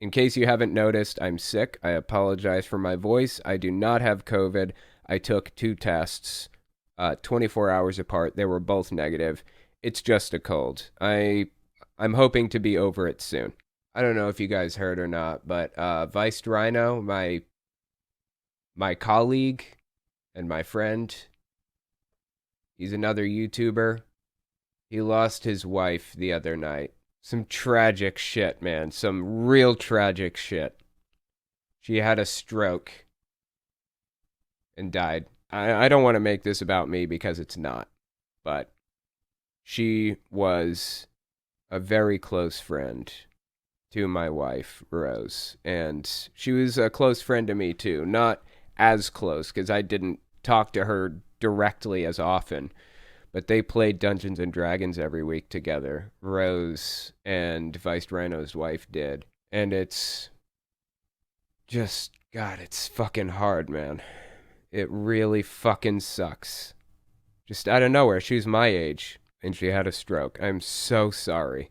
In case you haven't noticed, I'm sick. I apologize for my voice. I do not have COVID. I took two tests, 24 hours apart. They were both negative. It's just a cold. I'm hoping to be over it soon. I don't know if you guys heard or not, but Vice Rhino, my colleague and my friend, he's another YouTuber. He lost his wife the other night. Some tragic shit, man. Some real tragic shit. She had a stroke and died. I don't want to make this about me because it's not, but she was a very close friend to my wife, Rose. And she was a close friend to me, too. Not as close, because I didn't talk to her directly as often. But they played Dungeons and Dragons every week together. Rose and Vice Rhino's wife did. And it's just, God, it's fucking hard, man. It really fucking sucks. Just out of nowhere, she was my age, and she had a stroke. I'm so sorry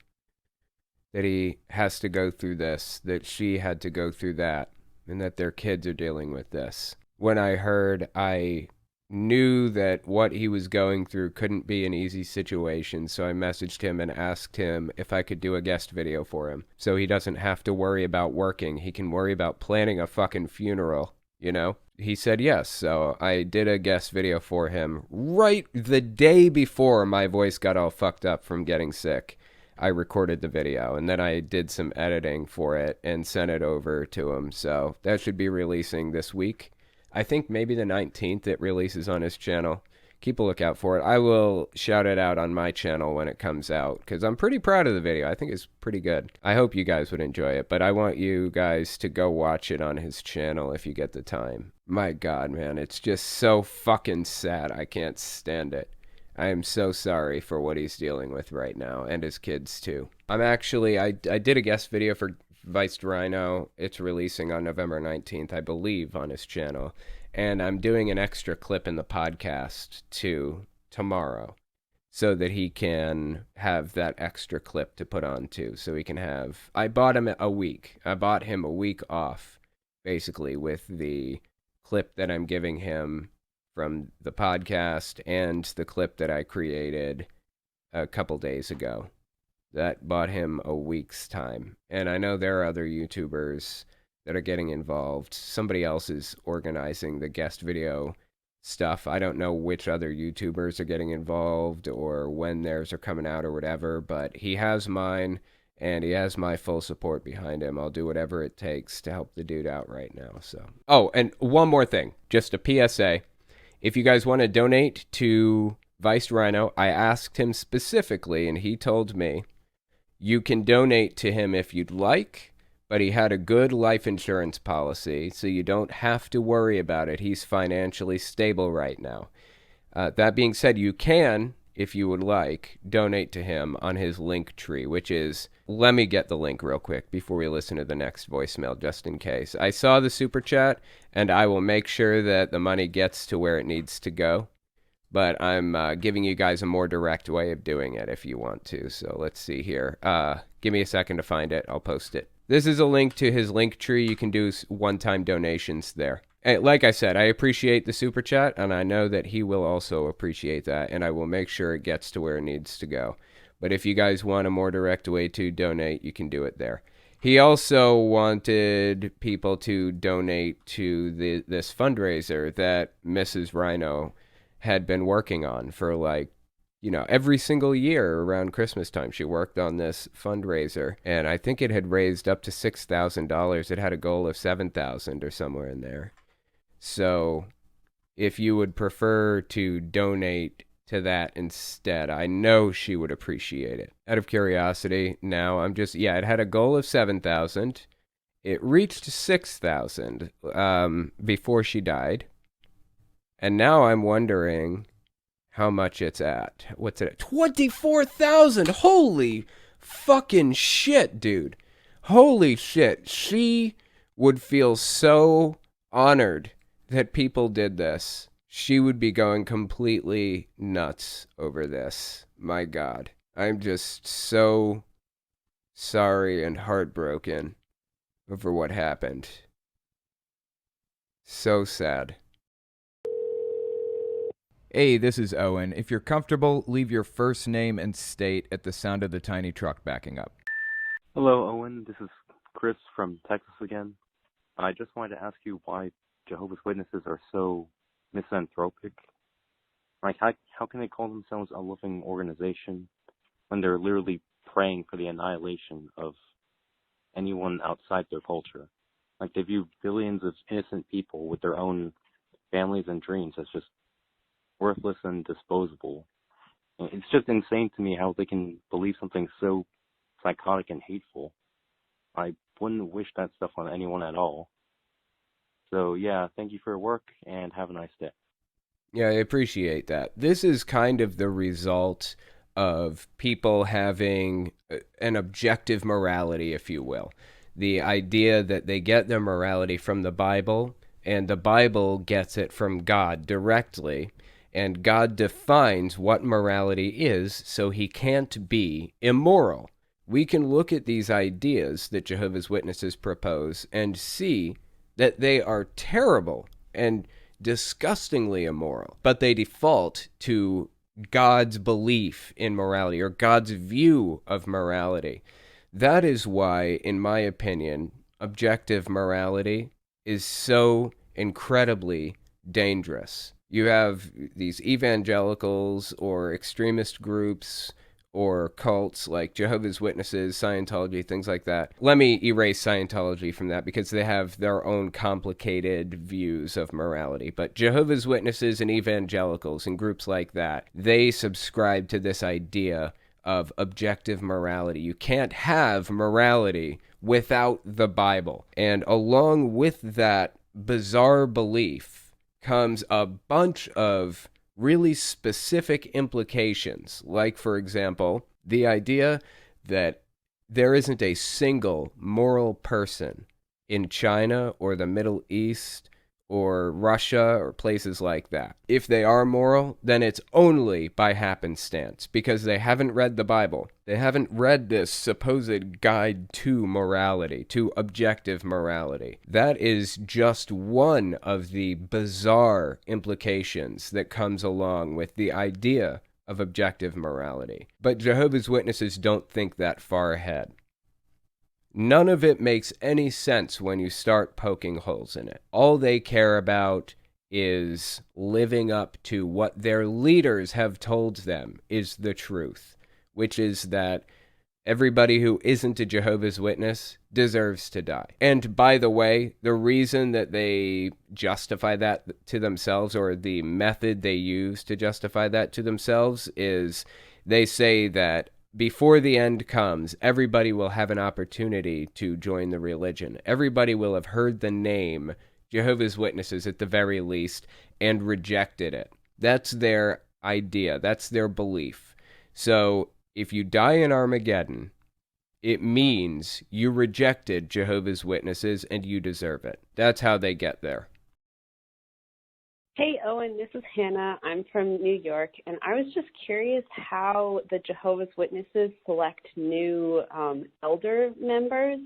that he has to go through this, that she had to go through that, and that their kids are dealing with this. When I heard, I knew that what he was going through couldn't be an easy situation, so I messaged him and asked him if I could do a guest video for him, so he doesn't have to worry about working. He can worry about planning a fucking funeral, you know? He said yes, so I did a guest video for him right the day before my voice got all fucked up from getting sick. I recorded the video, and then I did some editing for it and sent it over to him, so that should be releasing this week. I think maybe the 19th it releases on his channel. Keep a lookout for it. I will shout it out on my channel when it comes out, because I'm pretty proud of the video. I think it's pretty good. I hope you guys would enjoy it, but I want you guys to go watch it on his channel if you get the time. My God, man, it's just so fucking sad. I can't stand it. I am so sorry for what he's dealing with right now, and his kids too. I did a guest video for Vice Rhino. It's releasing on November 19th, I believe, on his channel. And I'm doing an extra clip in the podcast too tomorrow, so that he can have that extra clip to put on too. So he can have. I bought him a week. I bought him a week off, basically, with the clip that I'm giving him from the podcast and the clip that I created a couple days ago. That bought him a week's time. And I know there are other YouTubers that are getting involved. Somebody else is organizing the guest video stuff. I don't know which other YouTubers are getting involved or when theirs are coming out or whatever, but he has mine and he has my full support behind him. I'll do whatever it takes to help the dude out right now. So, oh, and one more thing, just a PSA. If you guys want to donate to Vice Rhino, I asked him specifically, and he told me you can donate to him if you'd like, but he had a good life insurance policy, so you don't have to worry about it. He's financially stable right now. That being said, you can, if you would like, donate to him on his link tree, which is, let me get the link real quick before we listen to the next voicemail, just in case. I saw the super chat, and I will make sure that the money gets to where it needs to go. But I'm giving you guys a more direct way of doing it if you want to. So let's see here. Give me a second to find it. I'll post it. This is a link to his link tree. You can do one-time donations there. And like I said, I appreciate the super chat, and I know that he will also appreciate that, and I will make sure it gets to where it needs to go. But if you guys want a more direct way to donate, you can do it there. He also wanted people to donate to this fundraiser that Mrs. Rhino had been working on for every single year around Christmas time. She worked on this fundraiser, and I think it had raised up to $6,000. It had a goal of $7,000 or somewhere in there. So if you would prefer to donate to that instead, I know she would appreciate it. Out of curiosity, now it had a goal of 7,000. It reached 6,000 before she died. And now I'm wondering how much it's at. What's it at? 24,000! Holy fucking shit, dude. Holy shit. She would feel so honored that people did this. She would be going completely nuts over this. My God. I'm just so sorry and heartbroken over what happened. So sad. Hey, this is Owen. If you're comfortable, leave your first name and state at the sound of the tiny truck backing up. Hello, Owen. This is Chris from Texas again. I just wanted to ask you why Jehovah's Witnesses are so misanthropic. Like, how can they call themselves a loving organization when they're literally praying for the annihilation of anyone outside their culture? Like, they view billions of innocent people with their own families and dreams as just worthless and disposable. And it's just insane to me how they can believe something so psychotic and hateful. I wouldn't wish that stuff on anyone at all. So, yeah, thank you for your work, and have a nice day. Yeah, I appreciate that. This is kind of the result of people having an objective morality, if you will. The idea that they get their morality from the Bible, and the Bible gets it from God directly, and God defines what morality is, so he can't be immoral. We can look at these ideas that Jehovah's Witnesses propose and see that they are terrible and disgustingly immoral, but they default to God's belief in morality or God's view of morality. That is why, in my opinion, objective morality is so incredibly dangerous. You have these evangelicals or extremist groups or cults like Jehovah's Witnesses, Scientology, things like that. Let me erase Scientology from that because they have their own complicated views of morality. But Jehovah's Witnesses and evangelicals and groups like that, they subscribe to this idea of objective morality. You can't have morality without the Bible. And along with that bizarre belief comes a bunch of really specific implications, like, for example, the idea that there isn't a single moral person in China or the Middle East or Russia or places like that. If they are moral, then it's only by happenstance because they haven't read the Bible. They haven't read this supposed guide to morality, to objective morality. That is just one of the bizarre implications that comes along with the idea of objective morality. But Jehovah's Witnesses don't think that far ahead. None of it makes any sense when you start poking holes in it. All they care about is living up to what their leaders have told them is the truth, which is that everybody who isn't a Jehovah's Witness deserves to die. And by the way, the reason that they justify that to themselves, or the method they use to justify that to themselves, is they say that before the end comes, everybody will have an opportunity to join the religion. Everybody will have heard the name Jehovah's Witnesses at the very least and rejected it. That's their idea. That's their belief. So if you die in Armageddon, it means you rejected Jehovah's Witnesses and you deserve it. That's how they get there. Hey, Owen, this is Hannah. I'm from New York, and I was just curious how the Jehovah's Witnesses select new elder members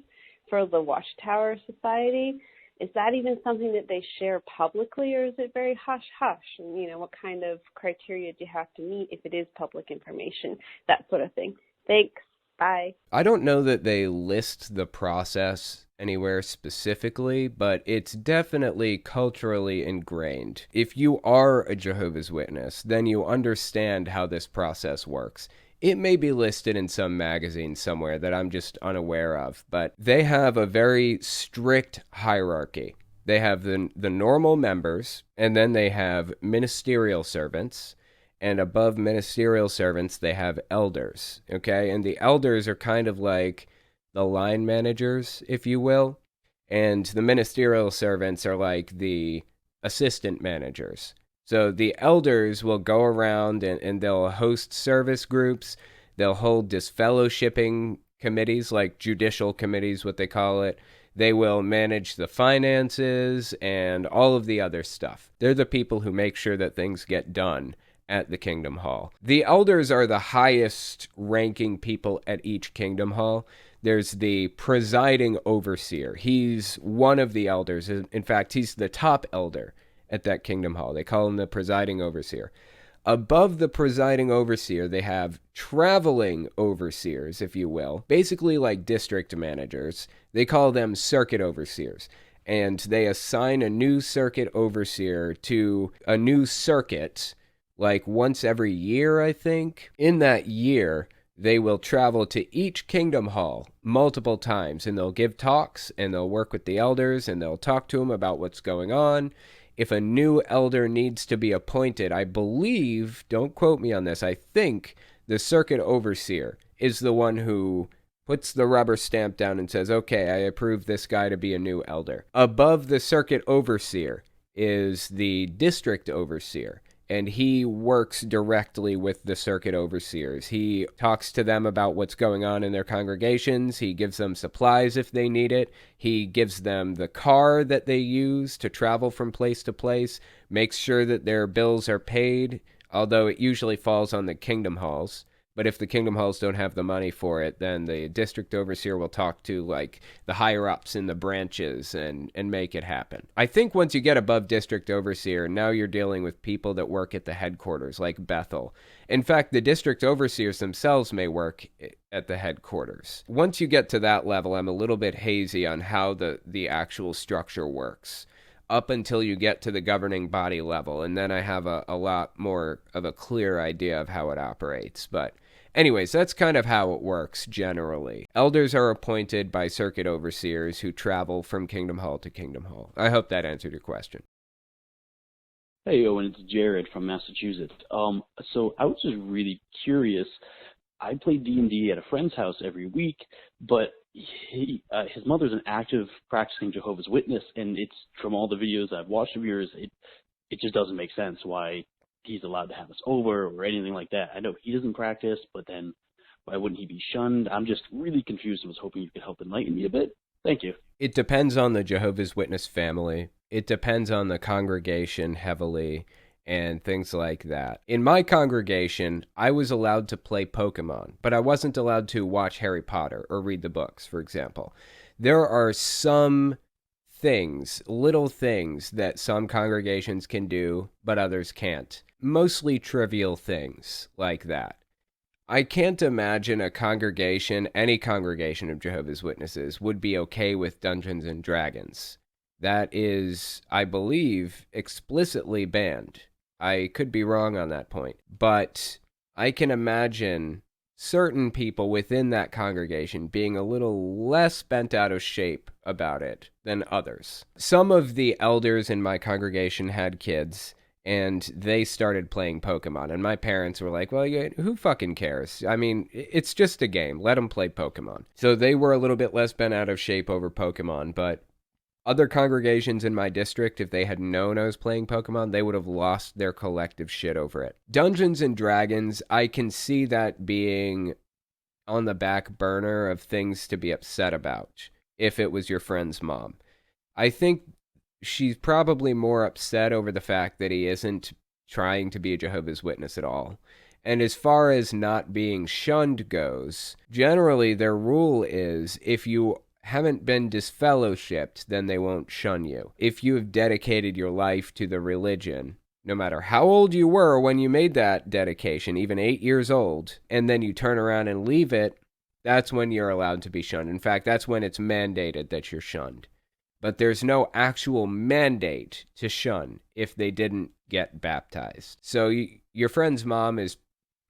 for the Watchtower Society. Is that even something that they share publicly, or is it very hush-hush? And, what kind of criteria do you have to meet if it is public information, that sort of thing? Thanks. Bye. I don't know that they list the process anywhere specifically, but it's definitely culturally ingrained. If you are a Jehovah's Witness, then you understand how this process works. It may be listed in some magazine somewhere that I'm just unaware of, but they have a very strict hierarchy. They have the normal members, and then they have ministerial servants, and above ministerial servants, they have elders, okay? And the elders are kind of like the line managers, if you will, and the ministerial servants are like the assistant managers. So the elders will go around and they'll host service groups, they'll hold disfellowshipping committees, like judicial committees, what they call it. They will manage the finances and all of the other stuff. They're the people who make sure that things get done at the Kingdom Hall. The elders are the highest ranking people at each Kingdom Hall. There's the presiding overseer. He's one of the elders. In fact, he's the top elder at that kingdom hall. They call him the presiding overseer. Above the presiding overseer, they have traveling overseers, if you will, basically like district managers. They call them circuit overseers. And they assign a new circuit overseer to a new circuit, like once every year, I think. In that year, they will travel to each kingdom hall multiple times, and they'll give talks, and they'll work with the elders, and they'll talk to them about what's going on. If a new elder needs to be appointed, I believe, don't quote me on this, I think the circuit overseer is the one who puts the rubber stamp down and says, okay, I approve this guy to be a new elder. Above the circuit overseer is the district overseer, and he works directly with the circuit overseers. He talks to them about what's going on in their congregations. He gives them supplies if they need it. He gives them the car that they use to travel from place to place, makes sure that their bills are paid, although it usually falls on the kingdom halls. But if the kingdom halls don't have the money for it, then the district overseer will talk to like the higher ups in the branches and make it happen. I think once you get above district overseer, now you're dealing with people that work at the headquarters, like Bethel. In fact, the district overseers themselves may work at the headquarters. Once you get to that level, I'm a little bit hazy on how the actual structure works, up until you get to the governing body level, and then I have a lot more of a clear idea of how it operates. But anyways, that's kind of how it works generally. Elders are appointed by circuit overseers who travel from kingdom hall to kingdom hall. I hope that answered your question. Hey, Owen, it's Jared from Massachusetts. So I was just really curious. I play D&D at a friend's house every week, but his mother's an active practicing Jehovah's Witness, and it's from all the videos I've watched of yours, it just doesn't make sense why he's allowed to have us over or anything like that. I know he doesn't practice, but then why wouldn't he be shunned? I'm just really confused and was hoping you could help enlighten me a bit. Thank you. It depends on the Jehovah's Witness family. It depends on the congregation heavily and things like that. In my congregation, I was allowed to play Pokemon, but I wasn't allowed to watch Harry Potter or read the books, for example. There are some things, little things, that some congregations can do, but others can't. Mostly trivial things like that. I can't imagine a congregation, any congregation of Jehovah's Witnesses, would be okay with Dungeons and Dragons. That is, I believe, explicitly banned. I could be wrong on that point, but I can imagine certain people within that congregation being a little less bent out of shape about it than others. Some of the elders in my congregation had kids, and they started playing Pokemon, and my parents were like, well, who fucking cares? I mean, it's just a game. Let them play Pokemon. So they were a little bit less bent out of shape over Pokemon, but other congregations in my district, if they had known I was playing Pokemon, they would have lost their collective shit over it. Dungeons and Dragons, I can see that being on the back burner of things to be upset about if it was your friend's mom. I think she's probably more upset over the fact that he isn't trying to be a Jehovah's Witness at all. And as far as not being shunned goes, generally their rule is if you haven't been disfellowshipped, then they won't shun you. If you have dedicated your life to the religion, no matter how old you were when you made that dedication, even 8 years old, and then you turn around and leave it, that's when you're allowed to be shunned. In fact, that's when it's mandated that you're shunned. But there's no actual mandate to shun if they didn't get baptized. So your friend's mom is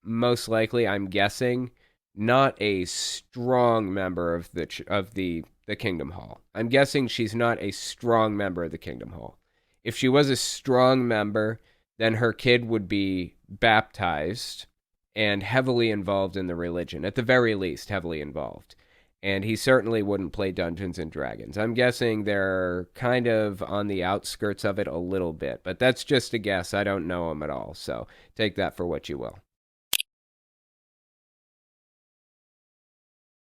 most likely, I'm guessing, not a strong member of the Kingdom Hall. I'm guessing she's not a strong member of the Kingdom Hall. If she was a strong member, then her kid would be baptized and heavily involved in the religion, at the very least, heavily involved. And he certainly wouldn't play Dungeons and Dragons. I'm guessing they're kind of on the outskirts of it a little bit, but that's just a guess. I don't know him at all, so take that for what you will.